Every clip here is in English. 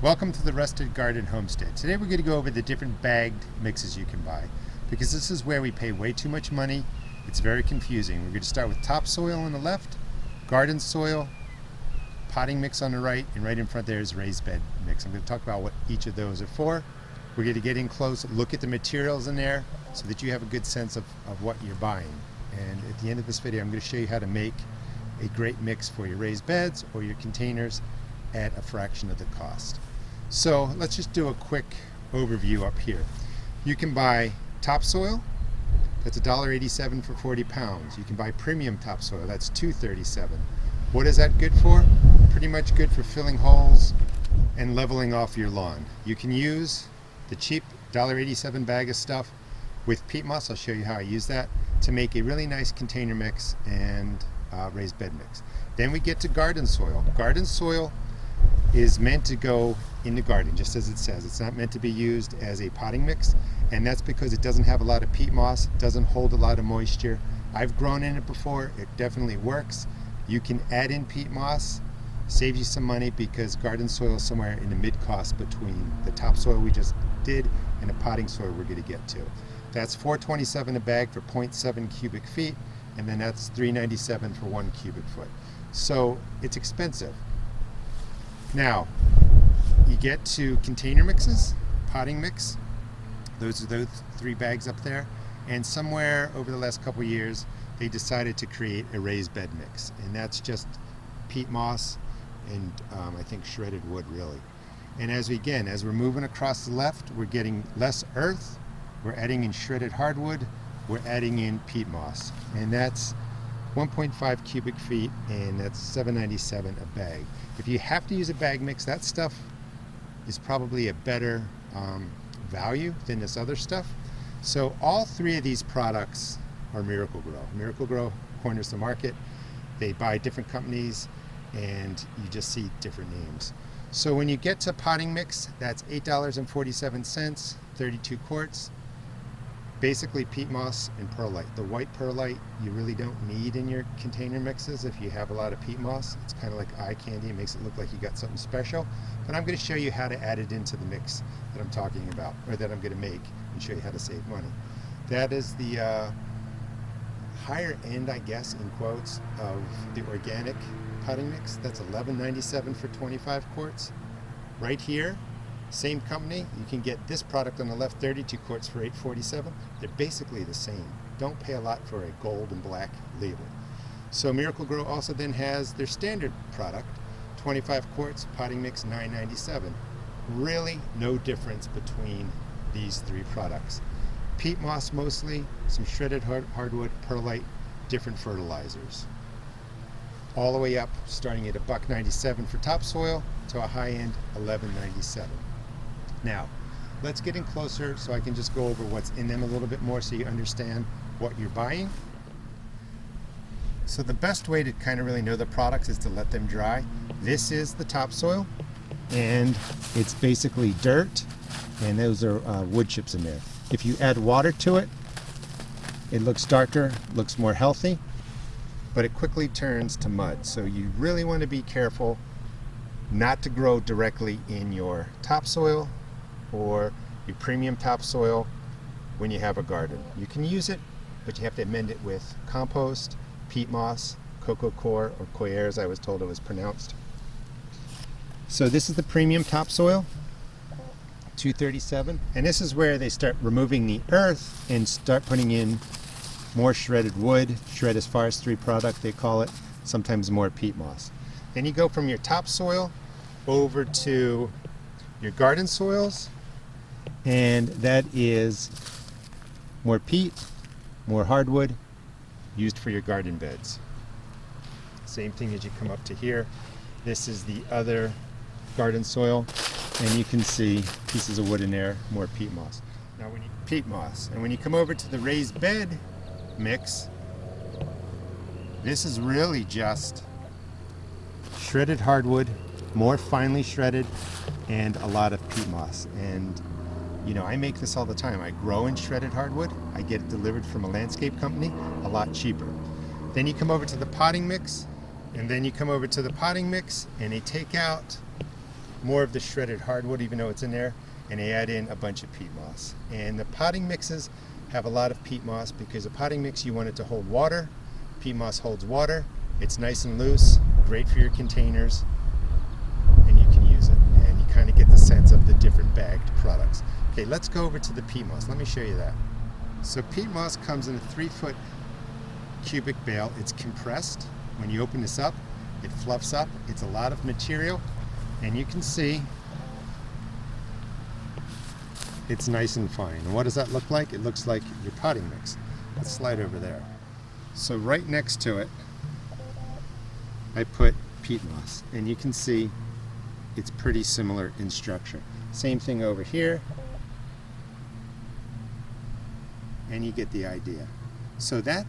Welcome to the Rusted Garden Homestead. Today we're going to go over the different bagged mixes you can buy, because this is where we pay way too much money. It's very confusing. We're going to start with topsoil on the left, garden soil, potting mix on the right, and right in front there is raised bed mix. I'm going to talk about what each of those are for. We're going to get in close, look at the materials in there so that you have a good sense of what you're buying. And at the end of this video I'm going to show you how to make a great mix for your raised beds or your containers at a fraction of the cost. So let's just do a quick overview up here. You can buy topsoil, that's $1.87 for 40 pounds. You can buy premium topsoil, that's $2.37. What is that good for? Pretty much good for filling holes and leveling off your lawn. You can use the cheap $1.87 bag of stuff with peat moss, I'll show you how I use that, to make a really nice container mix and raised bed mix. Then we get to garden soil. Garden soil is meant to go in the garden, just as it says. It's not meant to be used as a potting mix, and that's because it doesn't have a lot of peat moss, doesn't hold a lot of moisture. I've grown in it before, it definitely works. You can add in peat moss, save you some money, because garden soil is somewhere in the mid-cost between the topsoil we just did and the potting soil we're going to get to. That's $4.27 a bag for 0.7 cubic feet, and then that's $3.97 for 1 cubic foot. So it's expensive. Now, you get to container mixes, potting mix, those are those 3 bags up there, and somewhere over the last couple years they decided to create a raised bed mix, and that's just peat moss and I think shredded wood, really. And as we're moving across the left, we're getting less earth, we're adding in shredded hardwood, we're adding in peat moss, and that's 1.5 cubic feet, and that's $7.97 a bag. If you have to use a bag mix, that stuff is probably a better value than this other stuff. So all 3 of these products are Miracle-Gro. Miracle-Gro corners the market. They buy different companies, and you just see different names. So when you get to potting mix, that's $8.47, 32 quarts. Basically peat moss and perlite. The white perlite you really don't need in your container mixes if you have a lot of peat moss. It's kind of like eye candy. It makes it look like you got something special. But I'm going to show you how to add it into the mix that I'm talking about, or that I'm going to make, and show you how to save money. That is the higher end, I guess, in quotes, of the organic potting mix. That's $11.97 for 25 quarts. Right here, same company, you can get this product on the left, 32 quarts for $8.47. They're basically the same. Don't pay a lot for a gold and black label. So Miracle-Gro also then has their standard product, 25 quarts, potting mix, $9.97. Really no difference between these 3 products. Peat moss mostly, some shredded hardwood, perlite, different fertilizers. All the way up, starting at $1.97 for topsoil to a high-end $11.97. Now, let's get in closer so I can just go over what's in them a little bit more so you understand what you're buying. So the best way to kind of really know the products is to let them dry. This is the topsoil, and it's basically dirt, and those are wood chips in there. If you add water to it, it looks darker, looks more healthy, but it quickly turns to mud. So you really want to be careful not to grow directly in your topsoil or your premium topsoil when you have a garden. You can use it, but you have to amend it with compost, peat moss, coco coir, or coir as I was told it was pronounced. So this is the premium topsoil, $2.37, and this is where they start removing the earth and start putting in more shredded wood, shred as far as 3 product they call it, sometimes more peat moss. Then you go from your topsoil over to your garden soils, and that is more peat, more hardwood, used for your garden beds. Same thing as you come up to here. This is the other garden soil, and you can see pieces of wood in there, more peat moss. Now when you come over to the raised bed mix, this is really just shredded hardwood, more finely shredded, and a lot of peat moss. And you know, I make this all the time. I grow in shredded hardwood. I get it delivered from a landscape company, a lot cheaper. Then you come over to the potting mix, and then you come over to the potting mix, and they take out more of the shredded hardwood, even though it's in there, and I add in a bunch of peat moss. And the potting mixes have a lot of peat moss because a potting mix, you want it to hold water. Peat moss holds water. It's nice and loose, great for your containers, and you can use it. And you kind of get the sense of the different bagged products. Okay, let's go over to the peat moss. Let me show you that. So peat moss comes in a 3-foot cubic bale. It's compressed. When you open this up, it fluffs up. It's a lot of material, and you can see it's nice and fine. And what does that look like? It looks like your potting mix. Let's slide over there. So right next to it, I put peat moss, and you can see it's pretty similar in structure. Same thing over here, and you get the idea. So that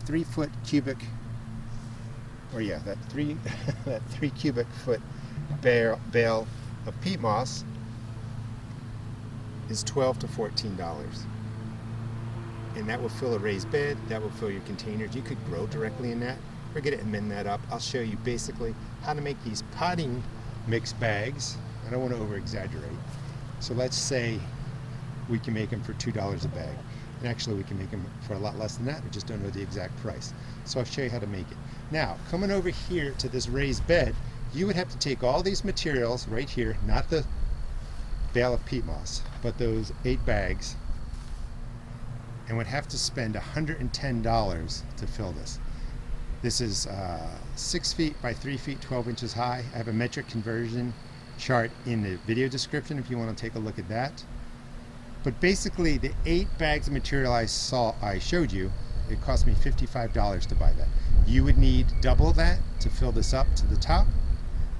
3-foot cubic, or yeah, that 3 cubic foot bale of peat moss is $12 to $14. And that will fill a raised bed, that will fill your containers. You could grow directly in that. We're going to amend that up. I'll show you basically how to make these potting mix bags. I don't want to over exaggerate. So let's say we can make them for $2 a bag. And actually we can make them for a lot less than that. I just don't know the exact price. So I'll show you how to make it. Now, coming over here to this raised bed, you would have to take all these materials right here, not the bale of peat moss, but those 8 bags, and would have to spend $110 to fill this. This is 6 feet by 3 feet, 12 inches high. I have a metric conversion chart in the video description if you want to take a look at that. But basically, the 8 bags of material I showed you, it cost me $55 to buy that. You would need double that to fill this up to the top.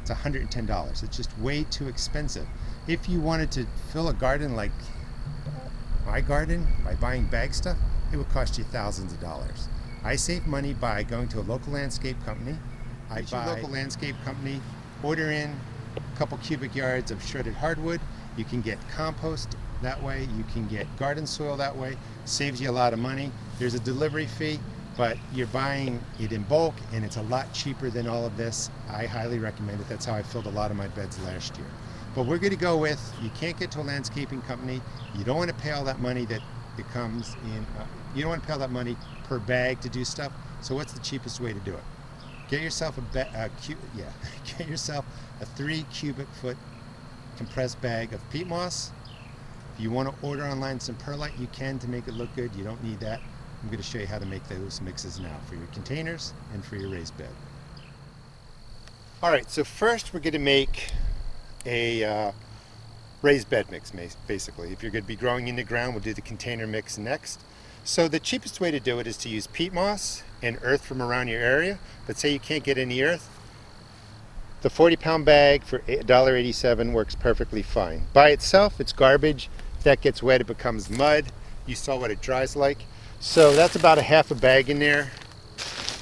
It's $110. It's just way too expensive. If you wanted to fill a garden like my garden by buying bag stuff, it would cost you thousands of dollars. I save money by going to a local landscape company. I buy a local landscape company, order in a couple cubic yards of shredded hardwood. You can get compost that way. You can get garden soil that way. Saves you a lot of money. There's a delivery fee, but you're buying it in bulk, and it's a lot cheaper than all of this. I highly recommend it. That's how I filled a lot of my beds last year. But we're going to go with, you can't get to a landscaping company. You don't want to pay all that money that it comes in. You don't want to pay all that money per bag to do stuff. So what's the cheapest way to do it? Get yourself get yourself a 3 cubic foot compressed bag of peat moss. If you want to order online some perlite, you can to make it look good. You don't need that. I'm going to show you how to make those mixes now for your containers and for your raised bed. All right, so first we're going to make a raised bed mix, basically. If you're going to be growing in the ground, we'll do the container mix next. So the cheapest way to do it is to use peat moss and earth from around your area. But say you can't get any earth, the 40-pound bag for $1.87 works perfectly fine. By itself, it's garbage. If that gets wet, it becomes mud. You saw what it dries like. So that's about a half a bag in there.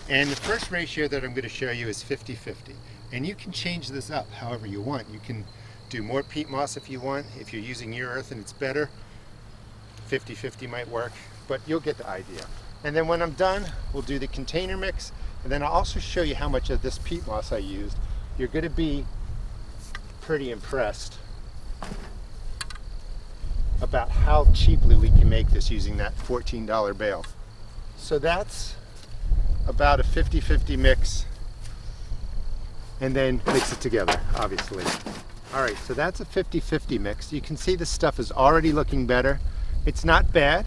And the first ratio that I'm going to show you is 50-50. And you can change this up however you want. You can do more peat moss if you want. If you're using your earth and it's better, 50-50 might work, but you'll get the idea. And then when I'm done, we'll do the container mix, and then I'll also show you how much of this peat moss I used. You're going to be pretty impressed about how cheaply we can make this using that $14 bale. So that's about a 50-50 mix, and then mix it together, obviously. All right, so that's a 50-50 mix. You can see the stuff is already looking better. It's not bad.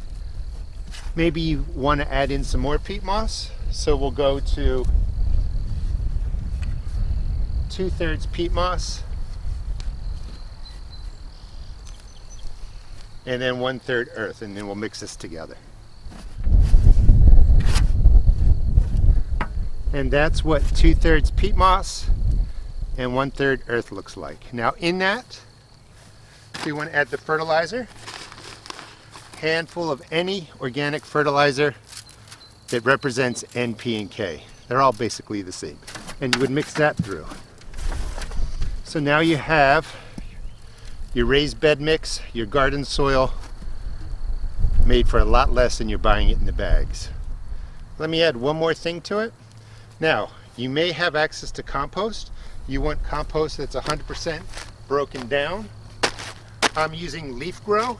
Maybe you want to add in some more peat moss, so we'll go to 2/3 peat moss and then 1/3 earth, and then we'll mix this together. And that's what 2/3 peat moss and 1/3 earth looks like. Now in that, we want to add the fertilizer. Handful of any organic fertilizer that represents N, P, and K. They're all basically the same. And you would mix that through. So now you have your raised bed mix, your garden soil, made for a lot less than you're buying it in the bags. Let me add one more thing to it. Now, you may have access to compost. You want compost that's 100% broken down. I'm using leaf grow,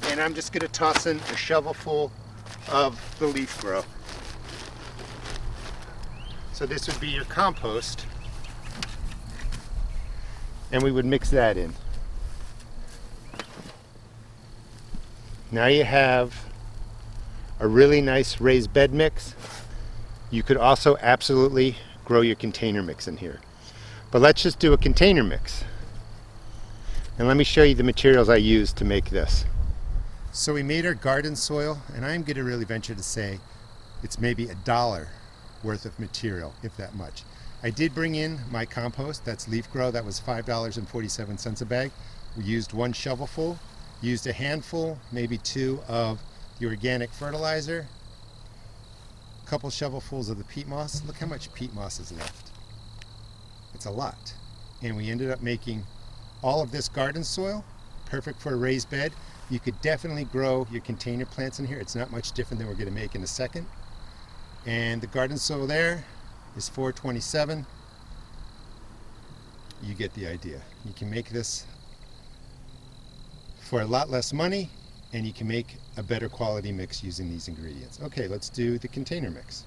and I'm just going to toss in a shovelful of the leaf grow. So this would be your compost, and we would mix that in. Now you have a really nice raised bed mix. You could also absolutely grow your container mix in here. But let's just do a container mix. And let me show you the materials I used to make this. So we made our garden soil, and I'm going to really venture to say it's maybe $1 worth of material, if that much. I did bring in my compost, that's leaf grow, that was $5.47 a bag. We used 1 shovelful, used a handful, maybe 2 of the organic fertilizer, a couple shovelfuls of the peat moss. Look how much peat moss is left. It's a lot. And we ended up making all of this garden soil, perfect for a raised bed. You could definitely grow your container plants in here. It's not much different than we're going to make in a second. And the garden soil there is $4.27. You get the idea. You can make this for a lot less money, and you can make a better quality mix using these ingredients. Okay, let's do the container mix.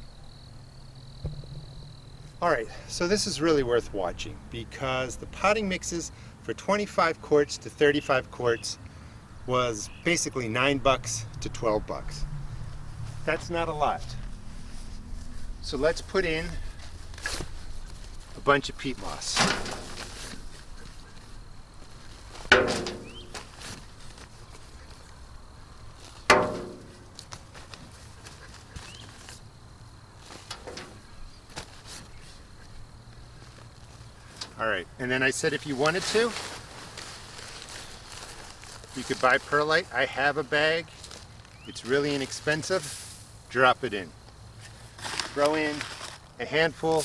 All right, so this is really worth watching because the potting mixes for 25 quarts to 35 quarts was basically $9 to $12. That's not a lot. So let's put in a bunch of peat moss. All right, and then I said if you wanted to, you could buy perlite. I have a bag. It's really inexpensive. Drop it in. Throw in a handful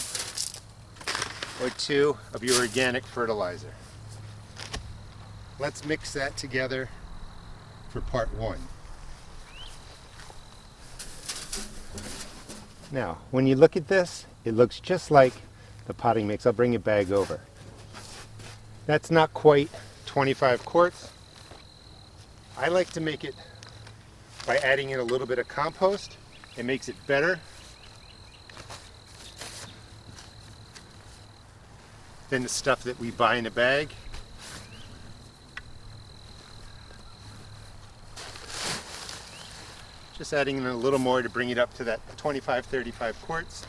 or 2 of your organic fertilizer. Let's mix that together for part 1. Now, when you look at this, it looks just like the potting mix. I'll bring it back over. That's not quite 25 quarts. I like to make it by adding in a little bit of compost. It makes it better than the stuff that we buy in a bag. Just adding in a little more to bring it up to that 25-35 quarts.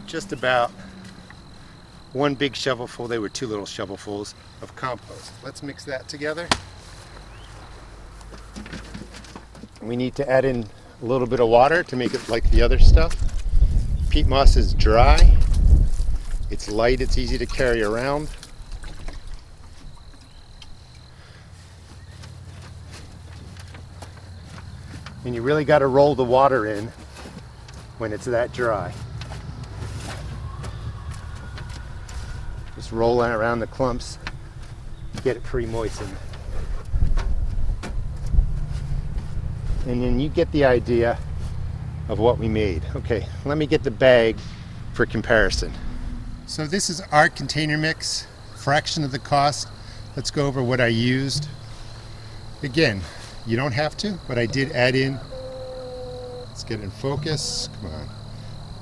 Just about 1 big shovelful. They were 2 little shovelfuls of compost. Let's mix that together. We need to add in a little bit of water to make it like the other stuff. Peat moss is dry. It's light, it's easy to carry around. And you really got to roll the water in when it's that dry. Just roll it around the clumps, get it pre-moistened. And then you get the idea of what we made. Okay, let me get the bag for comparison. So this is our container mix, fraction of the cost. Let's go over what I used. Again, you don't have to, but I did add in, let's get it in focus, come on.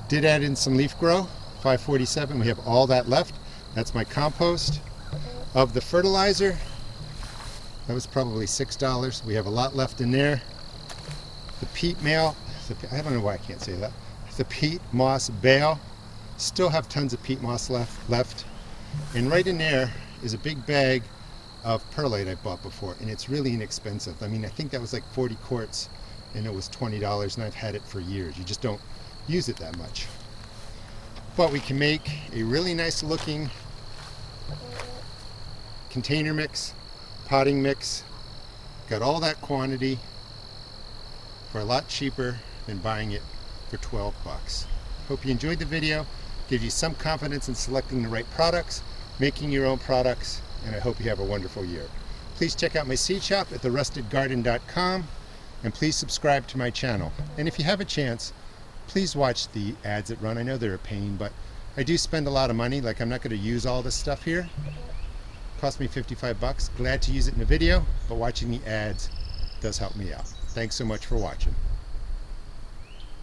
Did add in some leaf grow, $5.47, we have all that left. That's my compost. Of the fertilizer, that was probably $6. We have a lot left in there. The peat meal, I don't know why I can't say that. The peat moss bale, still have tons of peat moss left. And right in there is a big bag of perlite I bought before, and it's really inexpensive. I mean, I think that was like 40 quarts and it was $20, and I've had it for years. You just don't use it that much. But we can make a really nice looking container mix, potting mix. Got all that quantity for a lot cheaper than buying it for $12. Hope you enjoyed the video. Give you some confidence in selecting the right products, making your own products, and I hope you have a wonderful year. Please check out my seed shop at therustedgarden.com. And please subscribe to my channel. And if you have a chance, please watch the ads that run. I know they're a pain, but I do spend a lot of money. Like, I'm not going to use all this stuff here. It cost me 55 bucks. Glad to use it in a video, but watching the ads does help me out. Thanks so much for watching.